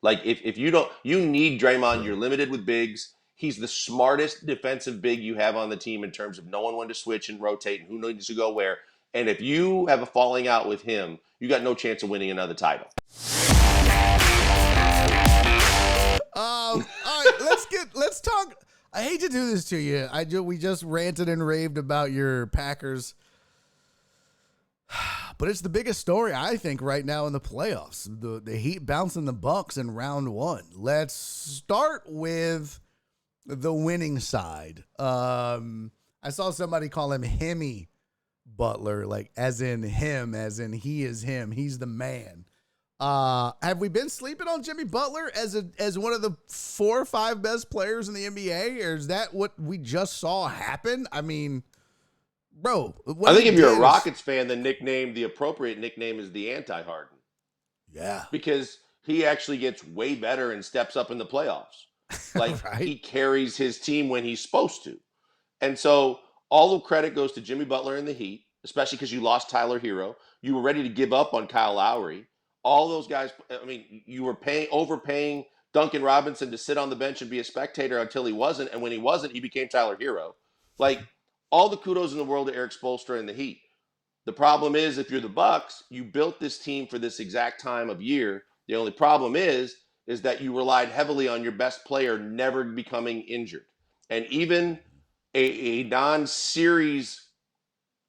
Like if you don't, you need Draymond. You're limited with bigs. He's the smartest defensive big you have on the team in terms of knowing when to switch and rotate and who needs to go where. And if you have a falling out with him, you got no chance of winning another title. All right, let's talk. I hate to do this to you. We just ranted and raved about your Packers, but it's the biggest story I think right now in the playoffs. The Heat bouncing the Bucks in round one. Let's start with the winning side. I saw somebody call him Hemi Butler, like as in him, as in he is him. He's the man. Have we been sleeping on Jimmy Butler as one of the 4 or 5 best players in the NBA, or is that what we just saw happen? I mean, bro, I think if you're a Rockets fan, the appropriate nickname is the anti-Harden. Yeah, because he actually gets way better and steps up in the playoffs. Like right? He carries his team when he's supposed to, and so all the credit goes to Jimmy Butler and the Heat, especially because you lost Tyler Hero. You were ready to give up on Kyle Lowry. All those guys, I mean, you were overpaying Duncan Robinson to sit on the bench and be a spectator until he wasn't. And when he wasn't, he became Tyler Hero. Like, all the kudos in the world to Eric Spoelstra and the Heat. The problem is, if you're the Bucks, you built this team for this exact time of year. The only problem is that you relied heavily on your best player never becoming injured. And even a non-series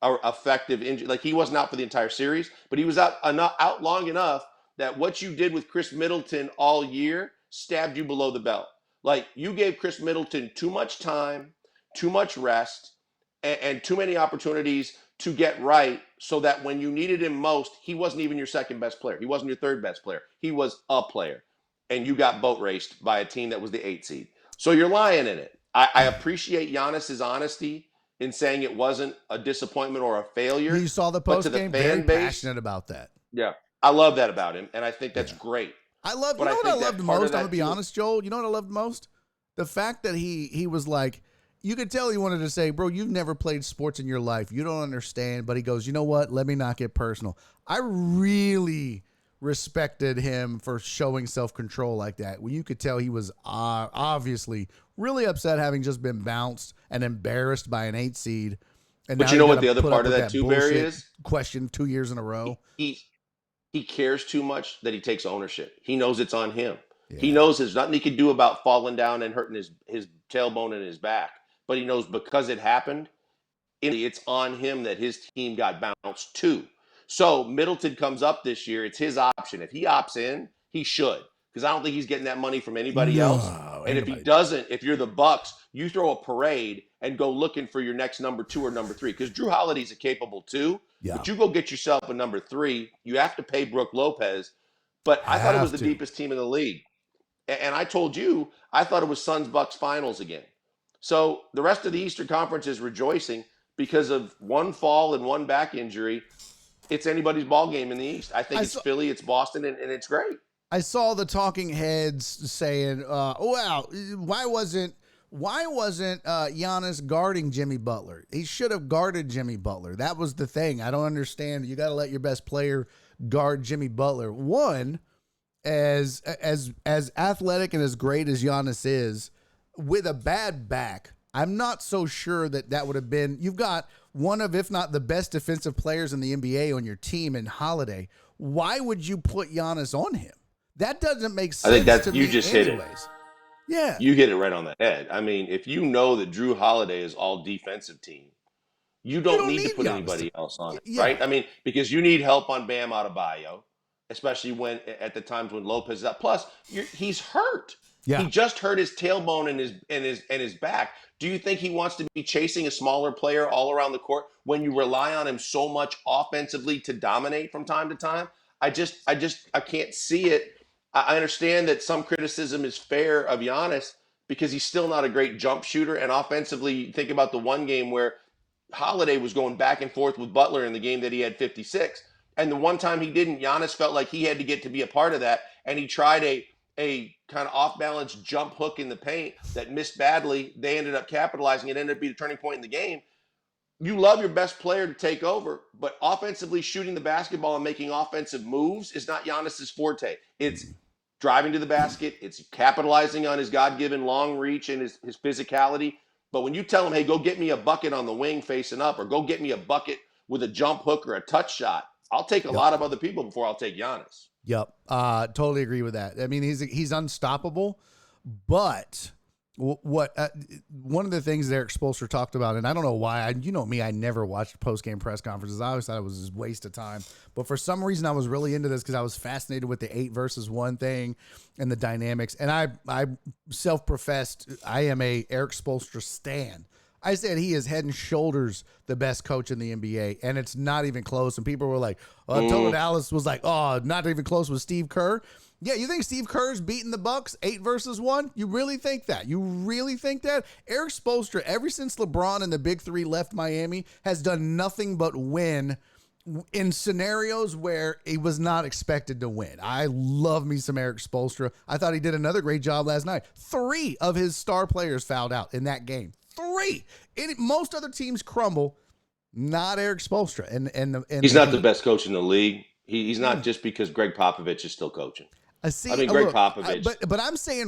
effective injury. Like, he wasn't out for the entire series, but he was out long enough that what you did with Chris Middleton all year stabbed you below the belt. Like, you gave Chris Middleton too much time, too much rest, and too many opportunities to get right, so that when you needed him most, he wasn't even your second best player. He wasn't your third best player. He was a player. And you got boat raced by a team that was the 8 seed. So you're lying in it. I appreciate Giannis's honesty in saying it wasn't a disappointment or a failure. You saw the post game, very passionate about that. Yeah, I love that about him, and I think that's great. You know what I loved most? I'm gonna be honest, Joel. You know what I loved most? The fact that he was like, you could tell he wanted to say, bro, you've never played sports in your life. You don't understand. But he goes, you know what? Let me not get personal. I really respected him for showing self-control like that. When you could tell he was obviously really upset, having just been bounced and embarrassed by an 8 seed. And but you know what the other part of that too, Barry, is? Question 2 years in a row. He cares too much that he takes ownership. He knows it's on him. Yeah. He knows there's nothing he can do about falling down and hurting his tailbone and his back. But he knows because it happened, it's on him that his team got bounced too. So Middleton comes up this year. It's his option. If he opts in, he should. Because I don't think he's getting that money from anybody else. And if he doesn't, if you're the Bucks, you throw a parade and go looking for your next number 2 or number 3. Because Drew Holiday's a capable 2. Yeah. But you go get yourself a number 3. You have to pay Brook Lopez. But I thought it was the deepest team in the league. And I told you, I thought it was Suns-Bucks finals again. So the rest of the Eastern Conference is rejoicing because of one fall and one back injury. It's anybody's ball game in the East. I think it's Philly, it's Boston, and it's great. I saw the talking heads saying, "Wow, why wasn't Giannis guarding Jimmy Butler? He should have guarded Jimmy Butler. That was the thing. I don't understand. You got to let your best player guard Jimmy Butler. One, as athletic and as great as Giannis is, with a bad back, I'm not so sure that would have been. You've got one of, if not the best defensive players in the NBA on your team in Holiday. Why would you put Giannis on him? That doesn't make sense. I think that's to you me just anyways. hit it. Yeah, you hit it right on the head. I mean, if you know that Drew Holiday is all defensive team, you don't need to put anybody else on it, right? I mean, because you need help on Bam Adebayo, especially when at the times when Lopez is out. Plus, he's hurt. Yeah. He just hurt his tailbone and his back. Do you think he wants to be chasing a smaller player all around the court when you rely on him so much offensively to dominate from time to time? I can't see it. I understand that some criticism is fair of Giannis because he's still not a great jump shooter. And offensively, think about the one game where Holiday was going back and forth with Butler in the game that he had 56. And the one time he didn't, Giannis felt like he had to get to be a part of that. And he tried a kind of off-balance jump hook in the paint that missed badly. They ended up capitalizing. It ended up being a turning point in the game. You love your best player to take over, but offensively shooting the basketball and making offensive moves is not Giannis's forte. It's driving to the basket. It's capitalizing on his God-given long reach and his physicality. But when you tell him, hey, go get me a bucket on the wing facing up, or go get me a bucket with a jump hook or a touch shot, I'll take a Yep. lot of other people before I'll take Giannis. Yep. Totally agree with that. I mean, he's unstoppable, but what one of the things that Eric Spoelstra talked about, and I don't know why, you know me, I never watched post-game press conferences. I always thought it was a waste of time. But for some reason, I was really into this because I was fascinated with the 8 versus 1 thing and the dynamics. And I self-professed I am a Eric Spoelstra stan. I said he is head and shoulders the best coach in the NBA, and it's not even close. And people were like, Tony Dallas was like, oh, not even close with Steve Kerr. Yeah, you think Steve Kerr's beating the Bucks 8 versus 1? You really think that? You really think that? Eric Spoelstra, ever since LeBron and the Big Three left Miami, has done nothing but win in scenarios where he was not expected to win. I love me some Eric Spoelstra. I thought he did another great job last night. 3 of his star players fouled out in that game. 3. Most other teams crumble, not Eric Spoelstra. And he's not the best coach in the league. He's not just because Greg Popovich is still coaching. I mean, Greg Popovich. But I'm saying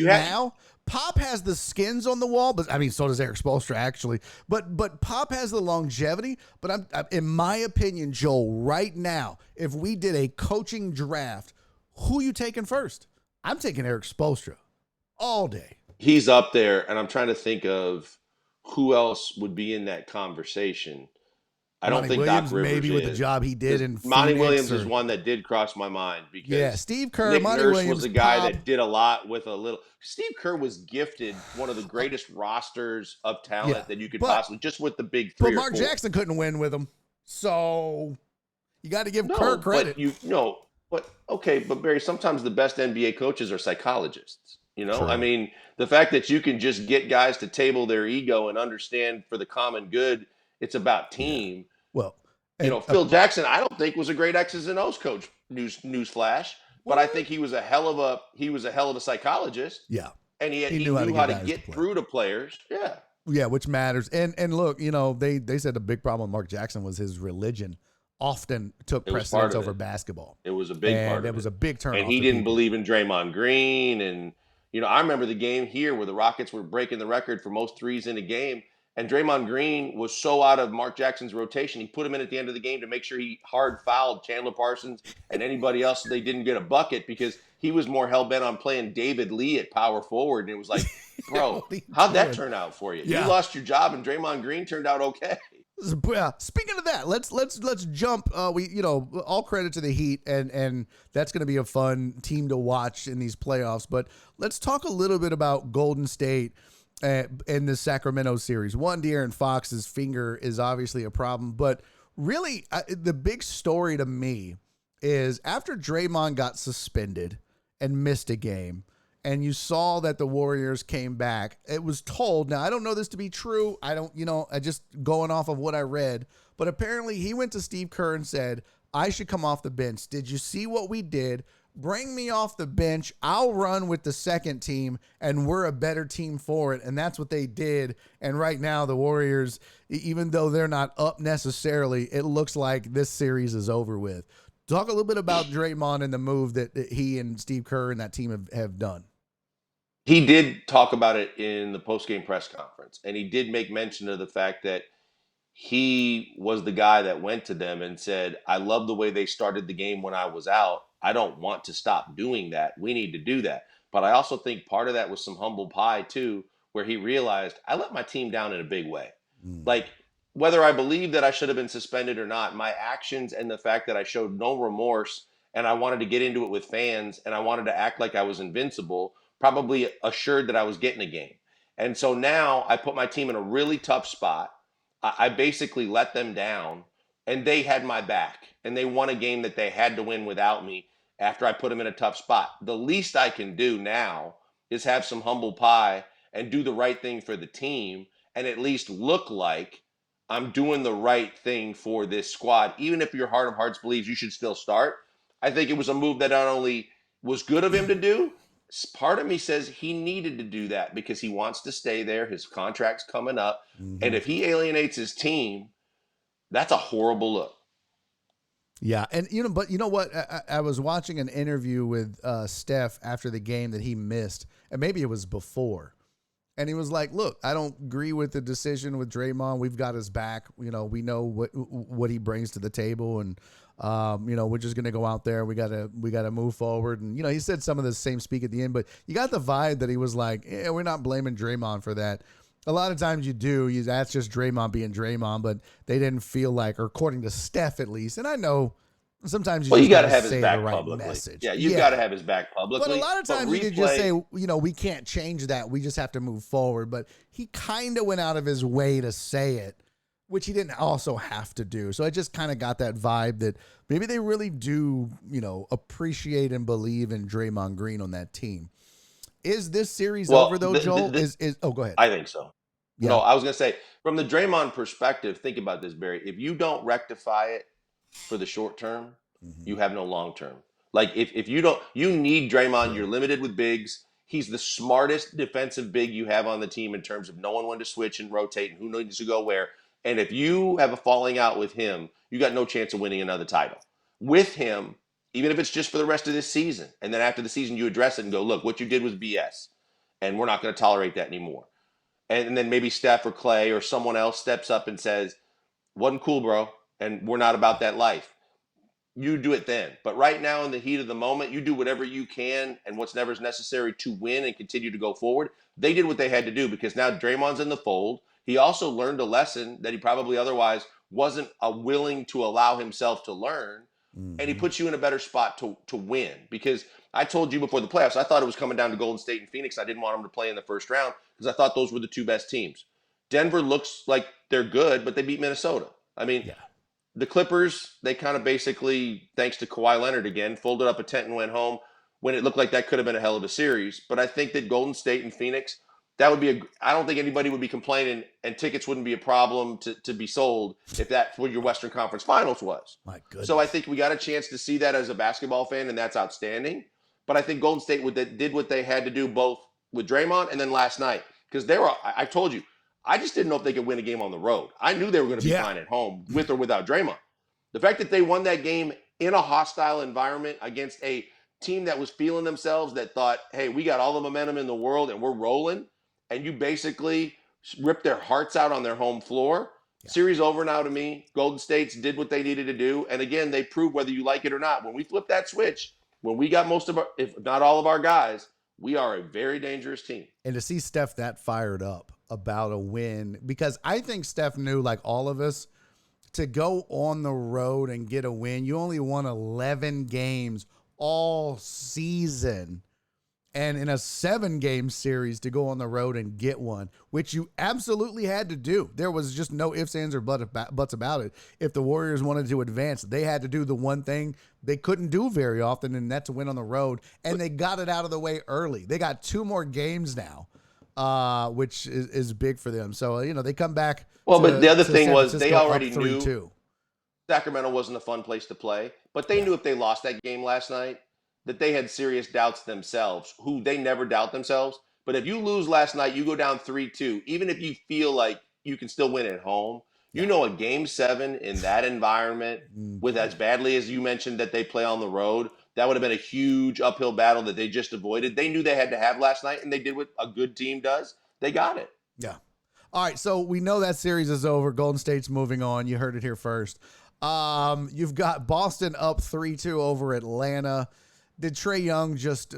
now, Pop has the skins on the wall, but I mean, so does Eric Spoelstra actually. But Pop has the longevity. But I'm in my opinion, Joel, right now, if we did a coaching draft, who you taking first? I'm taking Eric Spoelstra all day. He's up there, and I'm trying to think of who else would be in that conversation. I don't think Williams, Doc Rivers maybe with the job he did in Monty Phoenix Williams is one that did cross my mind because Steve Kerr, Nick Monty Nurse Williams was a guy Pop. that did a lot with a little. Steve Kerr was gifted one of the greatest rosters of talent that you could possibly, just with the big 3 But or Mark 4. Jackson couldn't win with him, so you got to give Kerr credit. But Barry, sometimes the best NBA coaches are psychologists. You know, True. I mean, the fact that you can just get guys to table their ego and understand for the common good, it's about team. Yeah. Well, Phil Jackson, I don't think was a great X's and O's coach. Newsflash, but I think he was a hell of a psychologist. Yeah, and he knew how to get through to players. Yeah, which matters. And look, they said the big problem with Mark Jackson was his religion often took precedence over basketball. It was a big part of it. It was a big turn. And he didn't believe in Draymond Green. And I remember the game here where the Rockets were breaking the record for most threes in a game. And Draymond Green was so out of Mark Jackson's rotation, he put him in at the end of the game to make sure he hard fouled Chandler Parsons and anybody else so they didn't get a bucket because he was more hell-bent on playing David Lee at power forward. And it was like, bro, how'd that turn out for you? Yeah. You lost your job and Draymond Green turned out okay. Speaking of that, let's jump. All credit to the Heat, and that's going to be a fun team to watch in these playoffs. But let's talk a little bit about Golden State in the Sacramento series. One, De'Aaron Fox's finger is obviously a problem, but really the big story to me is after Draymond got suspended and missed a game, and you saw that the Warriors came back, it was told, now I don't know this to be true, I just going off of what I read, but apparently he went to Steve Kerr and said, I should come off the bench. Did you see what we did? Bring me off the bench. I'll run with the second team, and we're a better team for it. And that's what they did. And right now, the Warriors, even though they're not up necessarily, it looks like this series is over with. Talk a little bit about Draymond and the move that he and Steve Kerr and that team have done. He did talk about it in the post-game press conference, and he did make mention of the fact that he was the guy that went to them and said, I love the way they started the game when I was out. I don't want to stop doing that. We need to do that. But I also think part of that was some humble pie, too, where he realized I let my team down in a big way. Like, whether I believe that I should have been suspended or not, my actions and the fact that I showed no remorse and I wanted to get into it with fans and I wanted to act like I was invincible probably assured that I was getting a game. And so now I put my team in a really tough spot. I basically let them down, and they had my back, and they won a game that they had to win without me after I put them in a tough spot. The least I can do now is have some humble pie and do the right thing for the team and at least look like I'm doing the right thing for this squad. Even if your heart of hearts believes you should still start, I think it was a move that not only was good of him to do, part of me says he needed to do that because he wants to stay there. His contract's coming up. And if he alienates his team, that's a horrible look. Yeah, and but you know what? I was watching an interview with Steph after the game that he missed, and maybe it was before, and he was like, "Look, I don't agree with the decision with Draymond. We've got his back. We know what he brings to the table, and we're just gonna go out there. We gotta move forward." And he said some of the same speak at the end, but you got the vibe that he was like, "Yeah, we're not blaming Draymond for that." A lot of times you do. That's just Draymond being Draymond, but they didn't feel like, or according to Steph at least, and I know sometimes you Well, you just got got to to have his say the back right publicly. message. Yeah, you've got to Yeah. have his back But a publicly. lot of But times you could just say, replay, we can't change that. We just have to move forward. But he kind of went out of his way to say it, which he didn't also have to do. So I just kind of got that vibe that maybe they really do, appreciate and believe in Draymond Green on that team. Is this series over well, though, Joel? Go ahead. I think so. No, Yeah. I was going to say, from the Draymond perspective, think about this, Barry. If you don't rectify it for the short term, Mm-hmm. you have no long term. Like if you don't, you need Draymond. True. You're limited with bigs. He's the smartest defensive big you have on the team in terms of knowing when to switch and rotate and who needs to go where. And if you have a falling out with him, you got no chance of winning another title. With him, even if it's just for the rest of this season, and then after the season you address it and go, look, what you did was BS, and we're not going to tolerate that anymore. And then maybe Steph or Clay or someone else steps up and says, wasn't cool, bro, and we're not about that life. You do it then. But right now, in the heat of the moment, you do whatever you can and what's never is necessary to win and continue to go forward. They did what they had to do because now Draymond's in the fold. He also learned a lesson that he probably otherwise wasn't willing to allow himself to learn. And he Mm-hmm. puts you in a better spot to win. Because I told you before the playoffs, I thought it was coming down to Golden State and Phoenix. I didn't want them to play in the first round because I thought those were the two best teams. Denver looks like they're good, but they beat Minnesota. I mean, Yeah. the Clippers, they kind of basically, thanks to Kawhi Leonard again, folded up a tent and went home when it looked like that could have been a hell of a series. But I think that Golden State and Phoenix, that would be I don't think anybody would be complaining and tickets wouldn't be a problem to be sold if that's what your Western Conference Finals was. My So I goodness. think we got a chance to see that as a basketball fan, and that's outstanding. But I think Golden State did what they had to do both with Draymond and then last night. Because I told you, I just didn't know if they could win a game on the road. I knew they were going to be Yeah. fine at home with or without Draymond. The fact that they won that game in a hostile environment against a team that was feeling themselves, that thought, hey, we got all the momentum in the world and we're rolling, and you basically ripped their hearts out on their home floor. Yeah. Series over now to me. Golden State's did what they needed to do. And again, they proved whether you like it or not. When we flip that switch, when we got most of our, if not all of our guys, we are a very dangerous team. And to see Steph that fired up about a win, because I think Steph knew, like all of us, to go on the road and get a win. You only won 11 games all season. And in a 7-game series to go on the road and get one, which you absolutely had to do. There was just no ifs, ands, or buts about it. If the Warriors wanted to advance, they had to do the one thing they couldn't do very often, and that's win on the road. And they got it out of the way early. They got 2 more games now, which is big for them. So, they come back. Well, but the other to thing San was they Francisco already up knew 3-2. Sacramento wasn't a fun place to play, but they Yeah. knew if they lost that game last night, that they had serious doubts themselves, who they never doubt themselves. But if you lose last night, you go down 3-2, even if you feel like you can still win at home, Yeah. a game 7 in that environment with as badly as you mentioned that they play on the road, that would have been a huge uphill battle that they just avoided. They knew they had to have last night, and they did what a good team does. They got it. Yeah. All right, so we know that series is over. Golden State's moving on. You heard it here first. You've got Boston up 3-2 over Atlanta. Did Trae Young just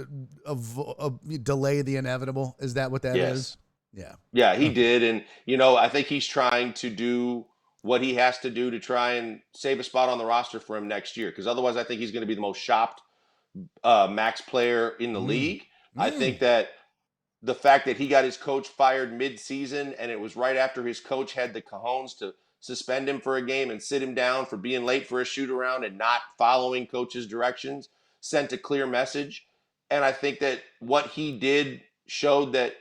delay the inevitable? Is that what that is? Yeah. Yeah, he did. And, I think he's trying to do what he has to do to try and save a spot on the roster for him next year. Because otherwise, I think he's going to be the most shopped max player in the Mm. league. I think that the fact that he got his coach fired mid-season, and it was right after his coach had the cojones to suspend him for a game and sit him down for being late for a shoot-around and not following coach's directions, sent a clear message. And I think that what he did showed that,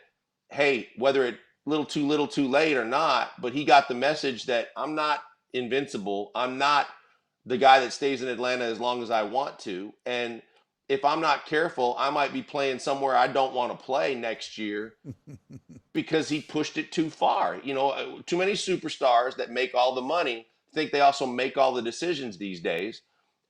hey, whether it little too late or not, but he got the message that I'm not invincible. I'm not the guy that stays in Atlanta as long as I want to. And if I'm not careful, I might be playing somewhere I don't want to play next year because he pushed it too far. Too many superstars that make all the money think they also make all the decisions these days.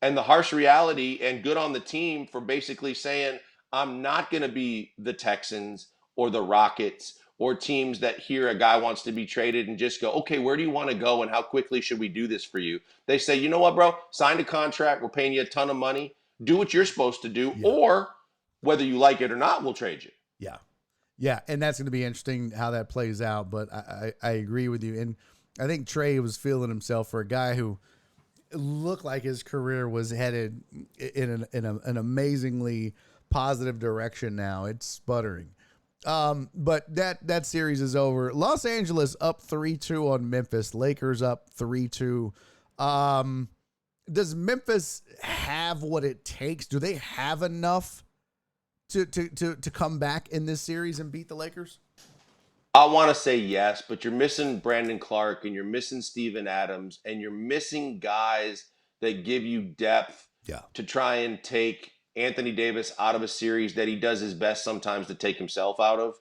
and the harsh reality, and good on the team for basically saying, I'm not going to be the Texans or the Rockets or teams that hear a guy wants to be traded and just go, okay, where do you want to go and how quickly should we do this for you? They say, you know what, bro? Sign a contract. We're paying you a ton of money. Do what you're supposed to do. Yeah. Or whether you like it or not, we'll trade you. Yeah. Yeah. And that's going to be interesting how that plays out. But I agree with you. And I think Trey was feeling himself for a guy who looked like his career was headed in an amazingly positive direction. Now it's sputtering. But that series is over. Los Angeles up 3-2 on Memphis. Lakers up 3-2. Does Memphis have what it takes? Do they have enough to come back in this series and beat the Lakers? I want to say yes, but you're missing Brandon Clark and you're missing Steven Adams and you're missing guys that give you depth to try and take Anthony Davis out of a series that he does his best sometimes to take himself out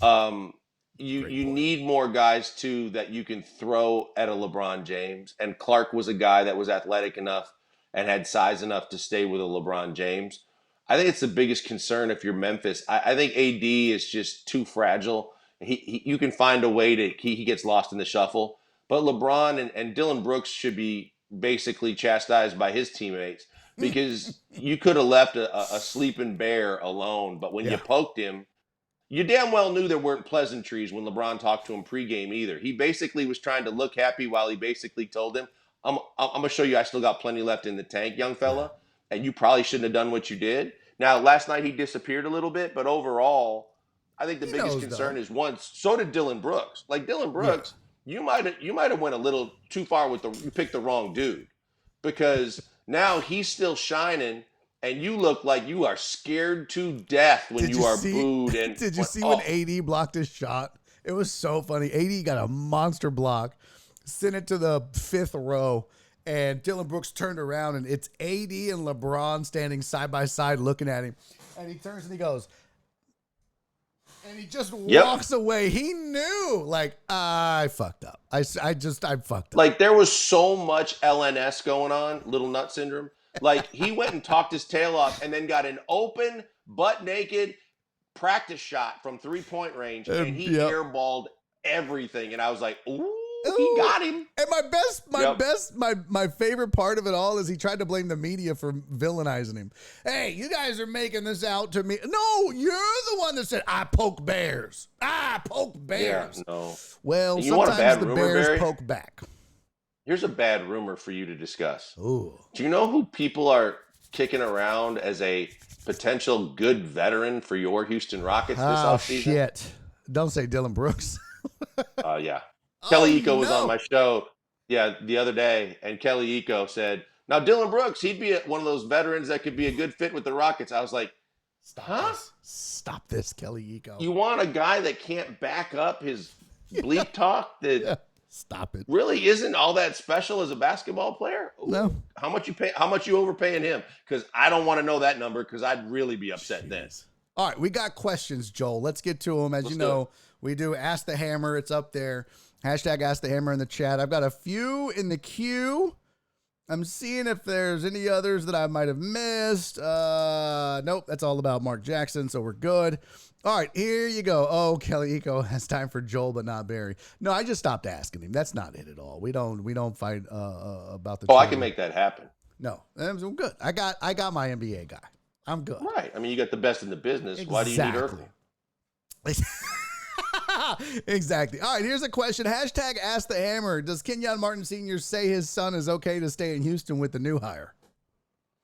of. You need more guys too that you can throw at a LeBron James, and Clark was a guy that was athletic enough and had size enough to stay with a LeBron James. I think it's the biggest concern if you're Memphis. I think AD is just too fragile. You can find a way to he gets lost in the shuffle, but LeBron and Dylan Brooks should be basically chastised by his teammates because you could have left a sleeping bear alone, but when you poked him, you damn well knew there weren't pleasantries when LeBron talked to him pregame either. He basically was trying to look happy while he basically told him, I'm going to show you I still got plenty left in the tank, young fella, and you probably shouldn't have done what you did. Now, last night he disappeared a little bit, but overall, I think the biggest concern is one. So did Dylan Brooks. Like Dylan Brooks, you might have went a little too far with you picked the wrong dude, because now he's still shining, and you look like you are scared to death when you are booed. And did you see when AD blocked his shot? It was so funny. AD got a monster block, sent it to the 5th row, and Dylan Brooks turned around, and it's AD and LeBron standing side by side looking at him, and he turns and he goes. And he just walks away. He knew, like, I fucked up. I fucked up. Like, there was so much LNS going on, little nut syndrome. Like, he went and talked his tail off and then got an open, butt-naked practice shot from three-point range, and he airballed everything. And I was like, ooh, he got him. And my favorite part of it all is he tried to blame the media for villainizing him. Hey, you guys are making this out to me. No, you're the one that said, I poke bears. I poke bears. Yeah, no. Well, you want a sometimes bad the rumor, bears Barry? poke back. Here's a bad rumor for you to discuss. Ooh. Do you know who people are kicking around as a potential good veteran for your Houston Rockets this offseason? Shit. Don't say Dylan Brooks. Yeah. Kelly Iko was on my show the other day, and Kelly Iko said, now Dylan Brooks, he'd be one of those veterans that could be a good fit with the Rockets. I was like, Stop this, Kelly Iko. You want a guy that can't back up his bleep talk that Stop it. really isn't all that special as a basketball player? Ooh, no. How much you overpaying him? Because I don't want to know that number, because I'd really be upset then. All right, we got questions, Joel. Let's get to them. As you know, we do Ask the Hammer. It's up there. Hashtag Ask the Hammer in the chat. I've got a few in the queue. I'm seeing if there's any others that I might have missed. Nope, that's all about Mark Jackson, so we're good. All right, here you go. Oh, Kelly Iko has time for Joel, but not Barry. No, I just stopped asking him. That's not it at all. We don't fight about the. Oh, I can make that happen. No, I'm good. I got my NBA guy. I'm good. Right. I mean, you got the best in the business. Exactly. Why do you need Urkel? Exactly. All right, here's a question. Hashtag Ask the Hammer. Does Kenyon Martin Sr. say his son is okay to stay in Houston with the new hire?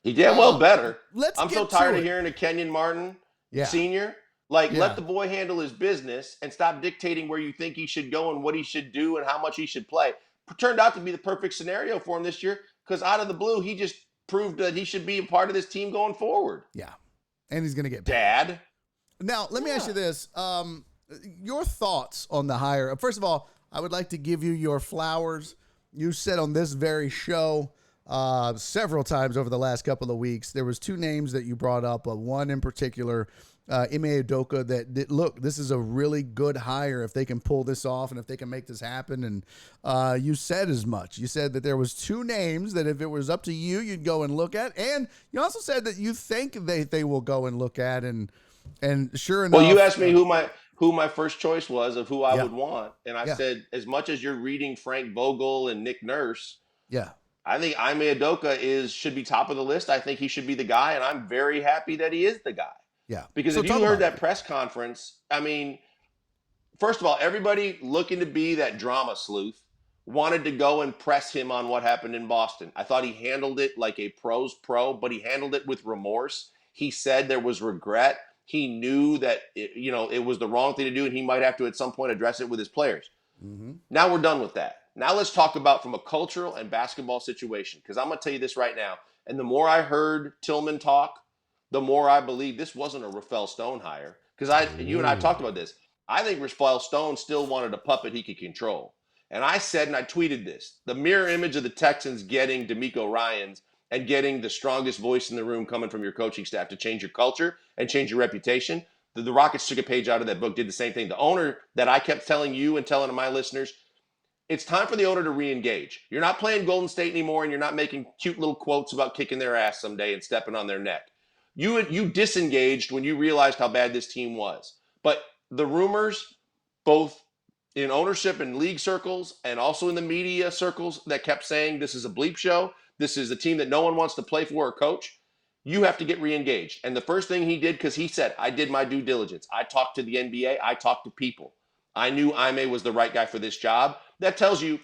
He damn well better. I'm so tired of it. hearing a Kenyon Martin Sr. Let the boy handle his business and stop dictating where you think he should go and what he should do and how much he should play. Turned out to be the perfect scenario for him this year, because out of the blue, he just proved that he should be a part of this team going forward. Yeah. And he's going to get paid. Dad. Now, let me ask you this. Your thoughts on the hire. First of all, I would like to give you your flowers. You said on this very show several times over the last couple of weeks, there was two names that you brought up, one in particular Ime Udoka that look, this is a really good hire if they can pull this off and if they can make this happen. And you said as much. You said that there was 2 names that if it was up to you, you'd go and look at. And you also said that you think they will go and look at. And sure enough. Well, you asked me who my first choice was of who I Yeah. would want, and I Yeah. said, as much as you're reading Frank Vogel and Nick Nurse, Yeah. I think Ime Udoka should be top of the list. I think he should be the guy, and I'm very happy that he is the guy. Yeah. Because So if you talk heard about that it. press conference, I mean, first of all, everybody looking to be that drama sleuth wanted to go and press him on what happened in Boston. I thought he handled it like a pro's pro, but he handled it with remorse. He said there was regret. He knew that it was the wrong thing to do, and he might have to at some point address it with his players. Mm-hmm. Now we're done with that. Now let's talk about from a cultural and basketball situation, because I'm going to tell you this right now. And the more I heard Tillman talk, the more I believe this wasn't a Rafael Stone hire. Because you and I talked about this. I think Rafael Stone still wanted a puppet he could control. And I said, and I tweeted this, the mirror image of the Texans getting D'Amico Ryans and getting the strongest voice in the room coming from your coaching staff to change your culture and change your reputation. The Rockets took a page out of that book, did the same thing. The owner that I kept telling you and telling my listeners, it's time for the owner to re-engage. You're not playing Golden State anymore, and you're not making cute little quotes about kicking their ass someday and stepping on their neck. You disengaged when you realized how bad this team was. But the rumors, both in ownership and league circles and also in the media circles that kept saying this is a bleep show, this is a team that no one wants to play for or coach, you have to get re-engaged. And the first thing he did, because he said, I did my due diligence. I talked to the NBA. I talked to people. I knew Ime was the right guy for this job. That tells you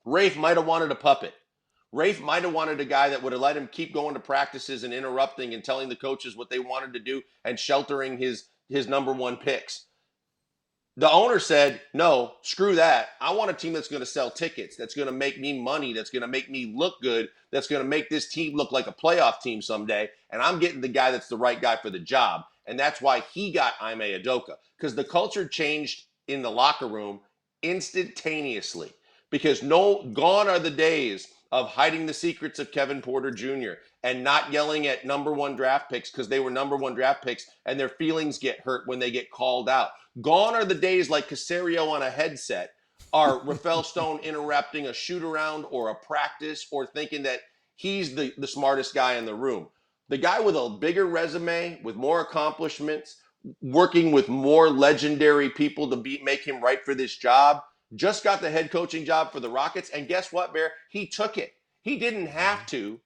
Rafe might have wanted a puppet. Rafe might have wanted a guy that would have let him keep going to practices and interrupting and telling the coaches what they wanted to do and sheltering his number 1 picks. The owner said, no, screw that. I want a team that's going to sell tickets, that's going to make me money, that's going to make me look good, that's going to make this team look like a playoff team someday. And I'm getting the guy that's the right guy for the job. And that's why he got Ime Udoka, because the culture changed in the locker room instantaneously. Because gone are the days of hiding the secrets of Kevin Porter Jr. and not yelling at number 1 draft picks because they were number 1 draft picks and their feelings get hurt when they get called out. Gone are the days like Casario on a headset or Rafael Stone interrupting a shoot around or a practice or thinking that he's the smartest guy in the room. The guy with a bigger resume, with more accomplishments, working with more legendary people to make him right for this job, just got the head coaching job for the Rockets. And guess what, Bear? He took it. He didn't have to.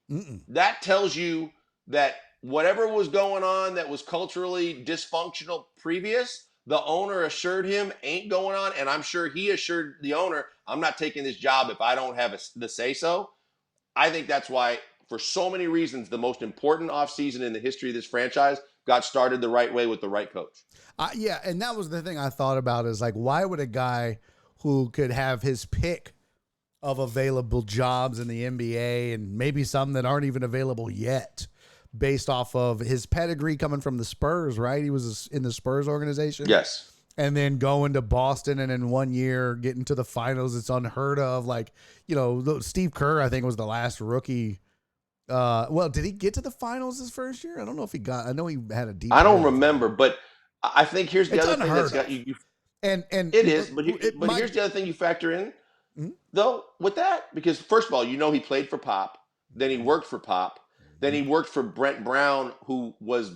That tells you that whatever was going on that was culturally dysfunctional previous, the owner assured him ain't going on. And I'm sure he assured the owner, I'm not taking this job if I don't have the say-so. I think that's why, for so many reasons, the most important offseason in the history of this franchise got started the right way with the right coach. Yeah, and that was the thing I thought about is like, why would a guy who could have his pick of available jobs in the NBA and maybe some that aren't even available yet based off of his pedigree coming from the Spurs, right? He was in the Spurs organization. Yes. And then going to Boston and in 1 year getting to the finals. It's unheard of. Like, Steve Kerr, I think, was the last rookie. Well, did he get to the finals his first year? I don't know if he got. I know he had a deep. I don't remember, but I think here's the It's other thing that's unheard got you. And It is, but here's the other thing you factor in, though, with that, because first of all, he played for Pop, then he worked for Pop, then he worked for Brent Brown, who was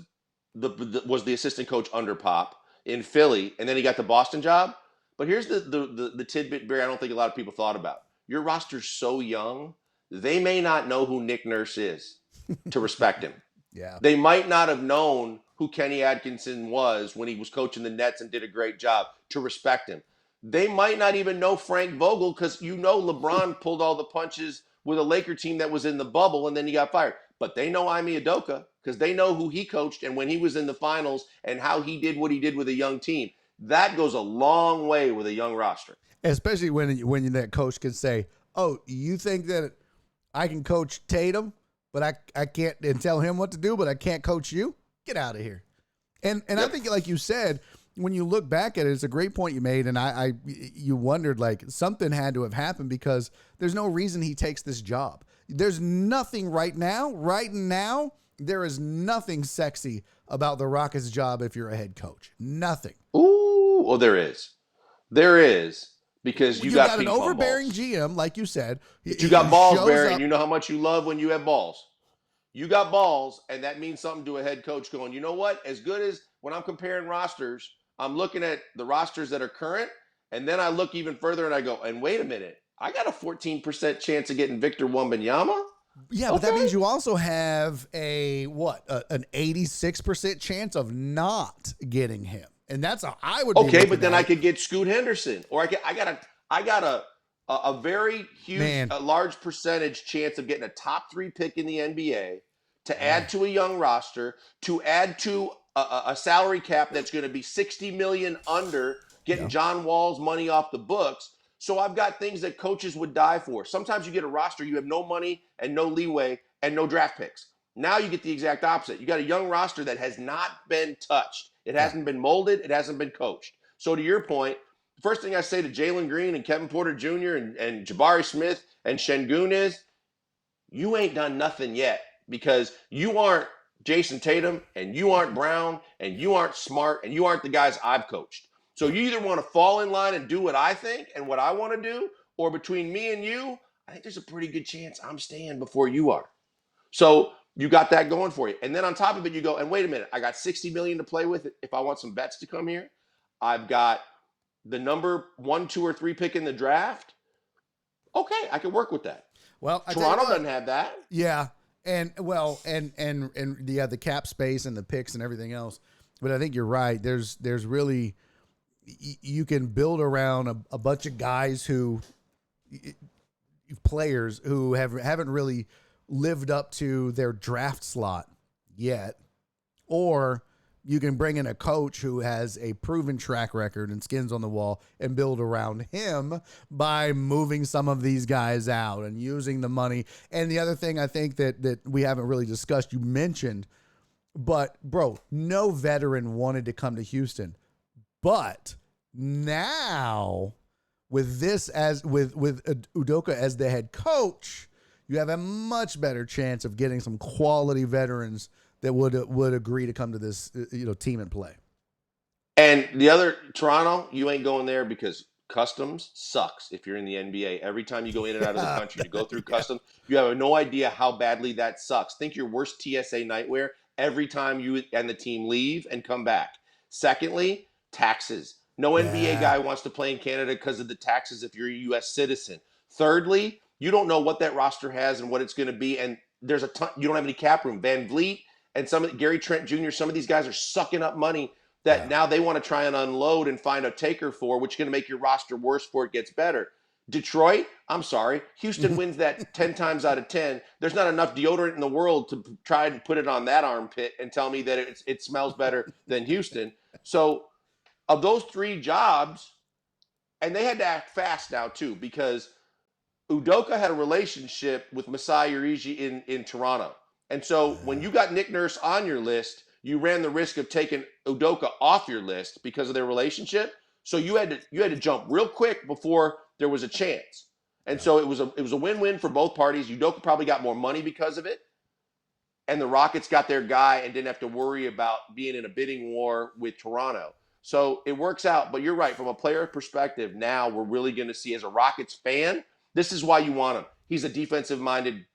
the assistant coach under Pop in Philly, and then he got the Boston job. But here's the tidbit, Barry, I don't think a lot of people thought about. Your roster's so young, they may not know who Nick Nurse is to respect him. Yeah. They might not have known who Kenny Atkinson was when he was coaching the Nets and did a great job to respect him. They might not even know Frank Vogel because LeBron pulled all the punches with a Laker team that was in the bubble and then he got fired. But they know Ime Udoka because they know who he coached and when he was in the finals and how he did what he did with a young team. That goes a long way with a young roster. Especially when that coach can say, oh, you think that I can coach Tatum, but I can't, and tell him what to do, but I can't coach you? Get out of here. And I think, like you said, when you look back at it, it's a great point you made. And you wondered, like, something had to have happened because there's no reason he takes this job. There's nothing right now there is nothing sexy about the Rockets' job if you're a head coach. Nothing. Ooh, oh, there is. There is, because you You've got got an ping pong overbearing balls. GM, like you said. But you got balls, Shows Barry, and up. you know how much you love when you have balls. You got balls, and that means something to a head coach going, you know what? As good as when I'm comparing rosters, I'm looking at the rosters that are current, and then I look even further and I go, and wait a minute, I got a 14% chance of getting Victor Wembanyama? Yeah, but that Okay. means you also have an 86% chance of not getting him. And that's I would be Okay, but looking then at I it. could get Scoot Henderson, or I got a very huge, Man. a large percentage chance of getting a top 3 pick in the NBA to Yeah. add to a young roster, to add to a salary cap that's going to be 60 million under, getting Yeah. John Wall's money off the books. So I've got things that coaches would die for. Sometimes you get a roster, you have no money and no leeway and no draft picks. Now you get the exact opposite. You got a young roster that has not been touched. It Yeah. hasn't been molded. It hasn't been coached. So to your point, the first thing I say to Jalen Green and Kevin Porter Jr. and Jabari Smith and Şengün is, you ain't done nothing yet, because you aren't Jason Tatum and you aren't Brown and you aren't Smart and you aren't the guys I've coached. So you either want to fall in line and do what I think and what I want to do, or between me and you, I think there's a pretty good chance I'm staying before you are. So you got that going for you. And then on top of it, you go, and wait a minute, I got 60 million to play with if I want some bets to come here. I've got the number 1, 2, or 3 pick in the draft. Okay, I can work with that. Well, I tell you Toronto what, doesn't have that. yeah. And yeah, the cap space and the picks and everything else. But I think you're right. There's really, you can build around a bunch of guys players who haven't really lived up to their draft slot yet, or you can bring in a coach who has a proven track record and skins on the wall and build around him by moving some of these guys out and using the money. And the other thing I think that we haven't really discussed, you mentioned, but bro, no veteran wanted to come to Houston, but now with Udoka as the head coach, you have a much better chance of getting some quality veterans that would agree to come to this team and play. And the other, Toronto, you ain't going there because customs sucks if you're in the NBA. Every time you go in and out of the country to go through customs, you have no idea how badly that sucks. Think your worst TSA nightmare every time you and the team leave and come back. Secondly, taxes. No NBA guy wants to play in Canada because of the taxes if you're a U.S. citizen. Thirdly, you don't know what that roster has and what it's going to be, and there's a ton. You don't have any cap room. Van Vliet and Gary Trent Jr., some of these guys are sucking up money that now they want to try and unload and find a taker for, which is going to make your roster worse before it gets better. Detroit, I'm sorry. Houston wins that 10 times out of 10. There's not enough deodorant in the world to try and put it on that armpit and tell me that it smells better than Houston. So of those 3 jobs, and they had to act fast now too, because Udoka had a relationship with Masai Ujiri in Toronto. And so when you got Nick Nurse on your list, you ran the risk of taking Udoka off your list because of their relationship. So you had to jump real quick before there was a chance. And so it was a win-win for both parties. Udoka probably got more money because of it, and the Rockets got their guy and didn't have to worry about being in a bidding war with Toronto. So it works out. But you're right, from a player perspective, now we're really going to see, as a Rockets fan, this is why you want him. He's a defensive-minded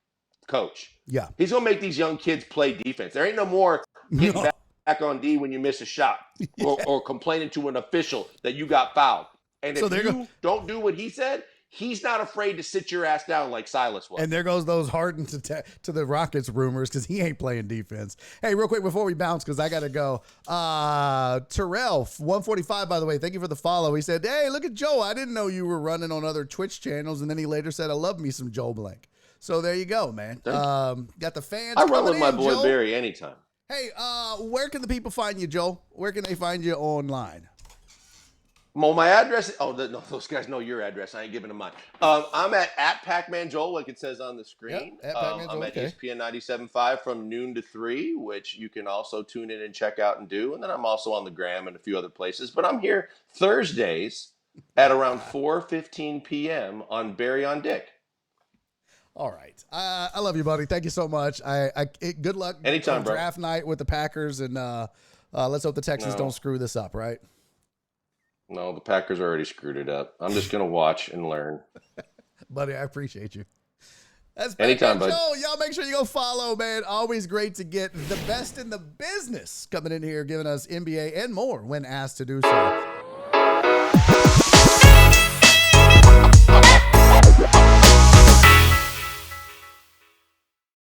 coach. Yeah. He's going to make these young kids play defense. There ain't no more getting back on D when you miss a shot, or complaining to an official that you got fouled. And if you don't do what he said, he's not afraid to sit your ass down like Silas was. And there goes those Harden to the Rockets rumors, because he ain't playing defense. Hey, real quick before we bounce, because I got to go. Terrell, 145, by the way, thank you for the follow. He said, hey, look at Joe. I didn't know you were running on other Twitch channels. And then he later said, I love me some Joe Blank. So there you go, man. Got the fans. I run with my boy Joe. Barry anytime. Hey, where can the people find you, Joe? Where can they find you online? Well, my address. Oh, no, those guys know your address. I ain't giving them mine. I'm at Pac-Man Joel, like it says on the screen. Yep, at I'm at ESPN 97.5 from noon to 3, which you can also tune in and check out and do. And then I'm also on the gram and a few other places. But I'm here Thursdays at around 4:15 p.m. on Barry on Dick. All right. I love you, buddy. Thank you so much. Good luck Anytime, on bro. draft night with the Packers, and let's hope the Texans No. don't screw this up, right? No, the Packers already screwed it up. I'm just going to watch and learn. Buddy, I appreciate you. That's Anytime, Batman bud. Joe. Y'all make sure you go follow, man. Always great to get the best in the business coming in here, giving us NBA and more when asked to do so.